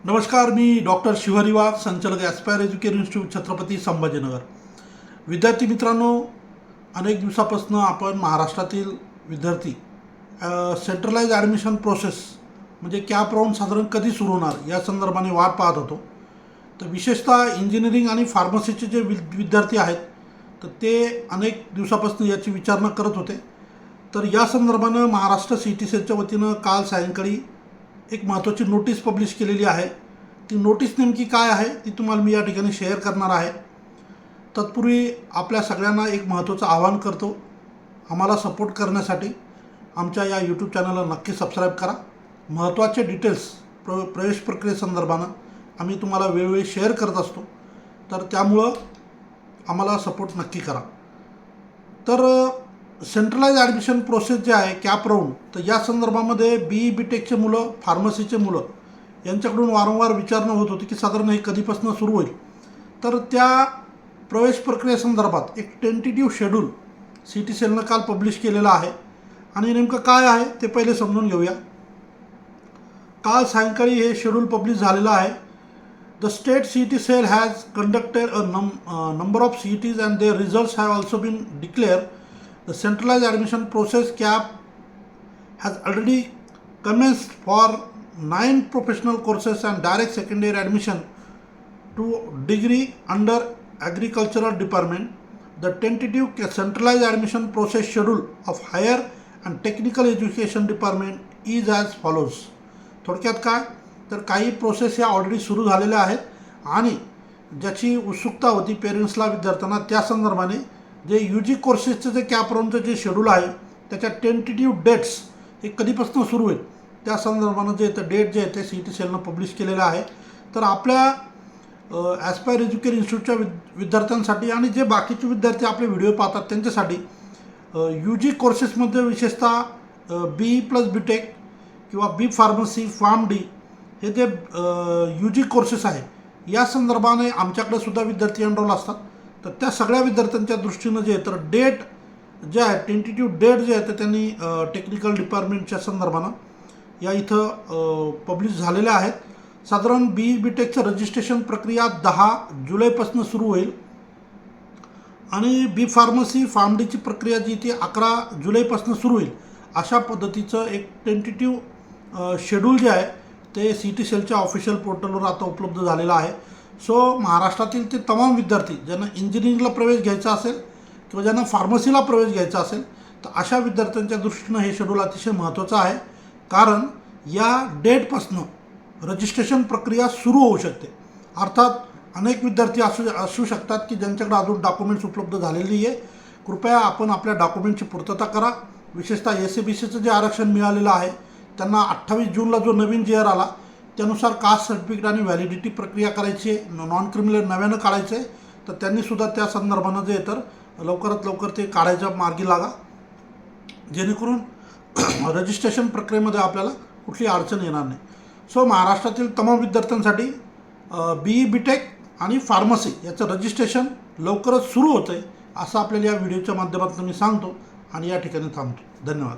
नमस्कार, मी डॉक्टर शिवहरी वाघ, संचालक aspire education institute, Chhatrapati Sambhajinagar. विद्यार्थी मित्रांनो, अनेक दिवसापासून आपण महाराष्ट्रातील विद्यार्थी सेंट्रलाइज ॲडमिशन प्रोसेस म्हणजे कॅप राऊंड साधारण कधी सुरू होणार या संदर्भाने वाट पाहत होतो. तर विशेषतः इंजिनिअरिंग आणि फार्मसीचे जे विद्यार्थी आहेत तर ते अनेक दिवसापासून याची विचारणा करत होते. तर या संदर्भानं महाराष्ट्र CET-सेलच्या वतीनं काल सायंकाळी एक महत्त्वाची नोटीस पब्लिश केलेली आहे. ती नोटीस नेमकी काय आहे ती तुम्हाला मी या ठिकाणी शेअर करणार आहे. तत्पूर्वी आपल्या सगळ्यांना एक महत्त्वाचं आवाहन करतो, आम्हाला सपोर्ट करण्यासाठी आमच्या या यूट्यूब चॅनलला नक्की सबस्क्राईब करा. महत्त्वाचे डिटेल्स प्रवेश प्रक्रियेसंदर्भानं आम्ही तुम्हाला वेळोवेळी शेअर करत असतो, तर त्यामुळं आम्हाला सपोर्ट नक्की करा. तर सेंट्रलाइज ॲडमिशन प्रोसेस जे आहे कॅप राऊंड, तर या संदर्भामध्ये BE-BTechचे मुलं, फार्मसीचे मुलं यांच्याकडून वारंवार विचारणं होत होती की साधारण हे कधीपासून सुरू होईल. तर त्या प्रवेश प्रक्रियेसंदर्भात एक टेंटेटिव्ह शेड्यूल CET-सेलनं काल पब्लिश केलेलं आहे. आणि नेमकं काय आहे ते पहिले समजून घेऊया. काल सायंकाळी हे शेड्यूल पब्लिश झालेलं आहे. The state CET cell has conducted a number of CETs and their results have also been declared. The centralized admission process CAP has already commenced for 9 professional courses and direct secondary admission to degree under agricultural department. The tentative centralized admission process schedule of higher and technical education department is as follows. थोडक्यात काय तर काही process या already सुरू झालेल्या आहेत आणि ज्याची उत्सुकता होती पेरेंट्सला, विद्यार्थ्यांना, त्या संदर्भाने जे UG कोर्सेसचं जे कॅप राऊंडचं जे शेड्यूल आहे त्याच्या टेंटेटिव्ह डेट्स हे कधीपासून सुरू होईल त्या संदर्भानं जे डेट जे आहे ते CET-सेलनं पब्लिश केलेलं आहे. तर आपल्या ॲस्पायर एज्युकेशन इन्स्टिट्यूटच्या विद्यार्थ्यांसाठी आणि जे बाकीचे विद्यार्थी आपले व्हिडिओ पाहतात त्यांच्यासाठी UG कोर्सेसमध्ये विशेषतः BE+BTech किंवा B फार्मसी, PharmD हे जे UG कोर्सेस आहे या संदर्भाने आमच्याकडे सुद्धा विद्यार्थी एनरोल असतात. तर त्या सगळ्या विद्यार्थ्यांच्या दृष्टीनं जे आहे तर डेट जे आहे टेंटेटिव्ह डेट जे आहे तर त्यांनी टेक्निकल डिपार्टमेंटच्या संदर्भानं या इथं पब्लिश झालेल्या आहेत. साधारण BE-BTechचं रजिस्ट्रेशन प्रक्रिया 10 जुलैपासून सुरू होईल आणि B फार्मसी, PharmDची प्रक्रिया जी ती 11 जुलैपासून सुरू होईल. अशा पद्धतीचं एक टेंटेटिव्ह शेड्यूल जे आहे ते CET-सेलच्या ऑफिशियल पोर्टलवर आता उपलब्ध झालेलं आहे. सो महाराष्ट्रातील ते तमाम विद्यार्थी ज्यांना इंजिनिअरिंगला प्रवेश घ्यायचा असेल किंवा ज्यांना फार्मसीला प्रवेश घ्यायचा असेल तर अशा विद्यार्थ्यांच्या दृष्टीनं हे शेड्यूल अतिशय महत्त्वाचं आहे. कारण या डेटपासनं रजिस्ट्रेशन प्रक्रिया सुरू होऊ शकते. अर्थात अनेक विद्यार्थी असू शकतात की ज्यांच्याकडे अजून डॉक्युमेंट्स उपलब्ध झालेली आहे. कृपया आपण आपल्या डॉक्युमेंटची पूर्तता करा. विशेषतः SABCचं जे आरक्षण मिळालेलं आहे त्यांना 28 जूनला जो नवीन JR आला त्यानुसार कास्ट सर्टिफिकेट आणि व्हॅलिडिटी प्रक्रिया करायची आहे, नॉन क्रिमिनल नव्यानं काढायचं आहे. तर त्यांनीसुद्धा त्या संदर्भानं जे तर लवकरात लवकर ते काढायच्या मार्गी लागा, जेणेकरून रजिस्ट्रेशन प्रक्रियेमध्ये आपल्याला कुठली अडचण येणार नाही. सो महाराष्ट्रातील तमाम विद्यार्थ्यांसाठी BE-BTech आणि फार्मसी याचं रजिस्ट्रेशन लवकरच सुरू होतं आहे असं आपल्याला या व्हिडिओच्या माध्यमातून मी सांगतो आणि या ठिकाणी थांबतो. धन्यवाद.